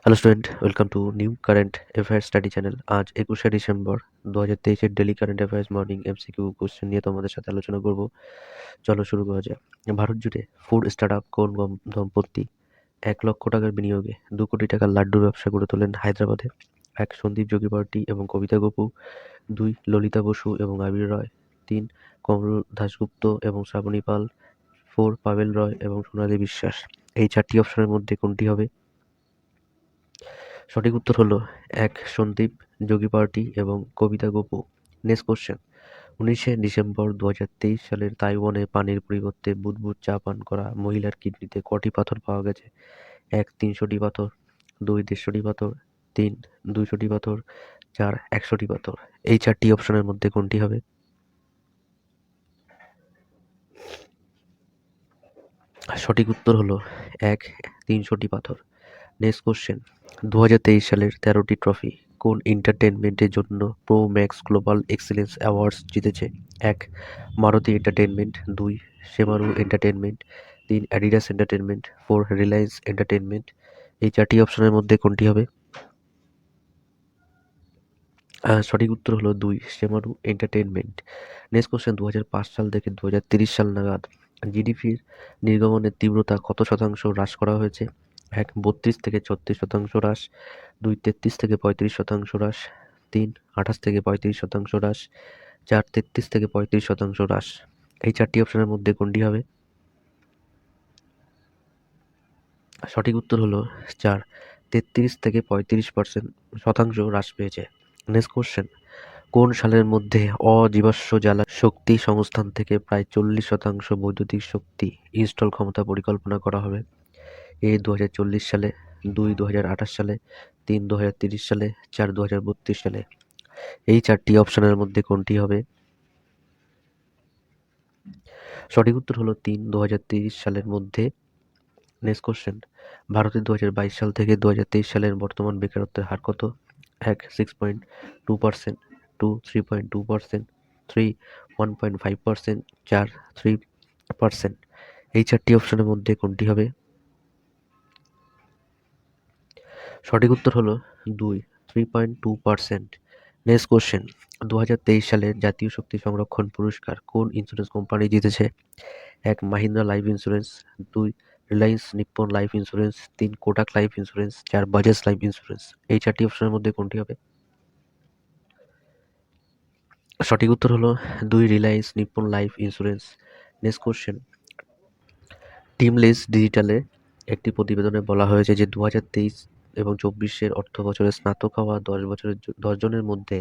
Hello student, welcome to new current affairs study channel. আজ 21শে December 2023-এর daily current affairs morning MCQ question নিয়ে তোমাদের সাথে আলোচনা করব। চলো শুরু করা যাক। ভারত জুড়ে ফুড স্টার্টআপ কোন দম্পতি 1 লক্ষ টাকার বিনিয়োগে 2 কোটি টাকার লাড্ডুর ব্যবসা গড়ে তোলেন হায়দ্রাবাদে? 1. সন্দীপ যোগী পার্টি এবং কবিতা গপু। 2. ললিতা বসু এবং আবির রয়। 3. কমল দাশগুপ্ত এবং শ্রাবণী পাল। 4. পাভেল রয় এবং সোনালী বিশ্বাস। এই 4টি অপশনের মধ্যে কোনটি হবে? সঠিক উত্তর হলো 1. সন্দীপ যোগী পার্টি এবং কবিতা গপু। Next question. 19শে ডিসেম্বর 2023 সালের তাইওয়ানে পানির পরিবর্তে বুদবুদ চা পান করা মহিলার কিডনিতে কটি পাথর পাওয়া গেছে? 1. 300টি পাথর। 2. 150টি পাথর। 3. 200টি পাথর। 4. 100টি পাথর। এই 4টি অপশনের মধ্যে কোনটি হবে? সঠিক উত্তর হলো 1. 300টি পাথর। Next question. 2023 সালের 13টি ট্রফি কোন এন্টারটেনমেন্টের জন্য pro max global excellence awards জিতেছে? 1. Maruti entertainment. 2. Shemaroo entertainment. 3. Adidas entertainment. 4. Reliance entertainment. এই 4টি অপশনের মধ্যে কোনটি হবে? সঠিক উত্তর হলো 2. শেমারু এন্টারটেনমেন্ট। Next question. 2005 সাল থেকে 2030 সাল নাগাদ জিডিপির নির্গমনের তীব্রতা কত শতাংশ হ্রাস করা হয়েছে? 1. 32 থেকে 36% হ্রাস। 2. 33 থেকে 35% হ্রাস। 3. 28 থেকে 35% হ্রাস। 4. 33 থেকে 35% হ্রাস। এই 4টি অপশনের মধ্যে কোনটি হবে? সঠিক উত্তর হলো 4. 33 থেকে 35% হ্রাস পেয়েছে। Next question. কোন সালের মধ্যে অজীবাশ্ম জ্বালা শক্তি সংস্থান থেকে প্রায় 40% বৈদ্যুতিক শক্তি ইনস্টল ক্ষমতা পরিকল্পনা করা হবে? এ 2040 সালে। 2. 2028 সালে। 3. 2030 সালে। 4. 2032 সালে। এই 4টি অপশনের মধ্যে কোনটি হবে? সঠিক উত্তর হলো 3. 2030 সালের মধ্যে। Next question. ভারতে 2022 সাল থেকে 2023 সালের বর্তমান বেকারত্বের হার কত? 1. 6.2%। 2. 3.2%। 3. 1.5%। 4. 3%। এই 4টি অপশনের মধ্যে কোনটি হবে? সঠিক উত্তর হলো 2. 3.2%। Next question. 2023 সালের জাতীয় শক্তি সংরক্ষণ পুরস্কার কোন ইন্স্যুরেন্স কোম্পানি জিতেছে? 1. Mahindra life insurance. 2. Reliance Nippon life insurance. 3. Kotak life insurance. 4. Bajaj life insurance. এই 4টি অপশনের মধ্যে কোনটি হবে? সঠিক উত্তর হলো 2. Reliance Nippon life insurance. Next question. টিমলেস ডিজিটালে একটি প্রতিবেদনে বলা হয়েছে যে 2023 এবং 24-এর অর্থবছরে স্নাতক হওয়া 10 জনের মধ্যে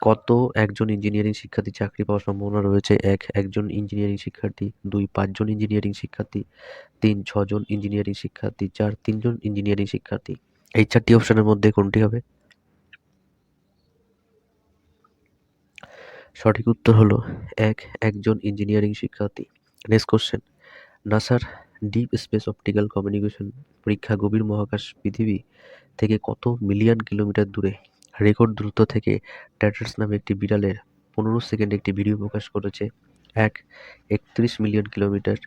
কত একজন ইঞ্জিনিয়ারিং শিক্ষার্থী চাকরি পাওয়ার সম্ভাবনা রয়েছে? 1. একজন ইঞ্জিনিয়ারিং শিক্ষার্থী। 2. 5 জন ইঞ্জিনিয়ারিং শিক্ষার্থী। 3. 6 জন ইঞ্জিনিয়ারিং শিক্ষার্থী। 4. 3 জন ইঞ্জিনিয়ারিং শিক্ষার্থী। এই 4টি অপশনের মধ্যে কোনটি হবে? সঠিক উত্তর হলো 1. একজন ইঞ্জিনিয়ারিং শিক্ষার্থী। Next question. নাসার ডিপ স্পেস অপটিক্যাল কমিউনিকেশন পরীক্ষা গভীর মহাকাশ পৃথিবী থেকে কত মিলিয়ন কিলোমিটার দূরে রেকর্ড দূরত্ব থেকে ট্যাটার্স নামে একটি বিড়ালের 15 সেকেন্ডে একটি ভিডিও প্রকাশ করেছে? 1. 31 million kilometre.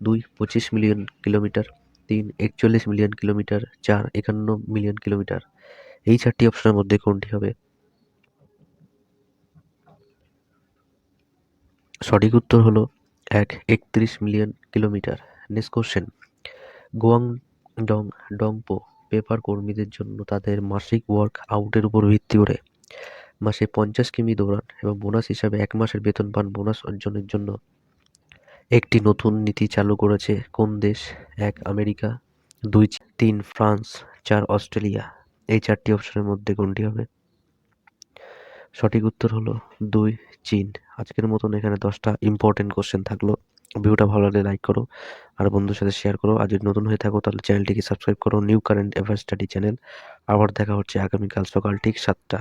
2. 25 million kilometre. 3. 41 million kilometre. 4. 51 million kilometre. এই 4টি অপশনের মধ্যে কোনটি হবে? সঠিক উত্তর হলো 1. 31 million kilometre. Next question. Guangdong Dongpo paper কর্মীদের জন্য তাদের মাসিক ওয়ার্ক আউটের উপর ভিত্তি করে মাসে 50 কিমি দৌড়ান এবং বোনাস হিসাবে 1 মাসের বেতন পান। বোনাস অর্জনের জন্য একটি নতুন নীতি চালু করেছে কোন দেশ? 1. আমেরিকা। 2. 3. ফ্রান্স। 4. অস্ট্রেলিয়া। এই 4টি অপশনের মধ্যে কোনটি হবে? সঠিক উত্তর হলো 2. চীন। আজকের মতন এখানে 10টা ইম্পর্টেন্ট কোশ্চেন থাকলো। ভিডিওটা ভালো লাগলে লাইক করো আর বন্ধুর সাথে শেয়ার করো। আর যদি নতুন হয়ে থাকো তাহলে চ্যানেলটিকে সাবস্ক্রাইব করো, new current affairs study channel. আবার দেখা হচ্ছে আগামীকাল সকাল ঠিক 7টা।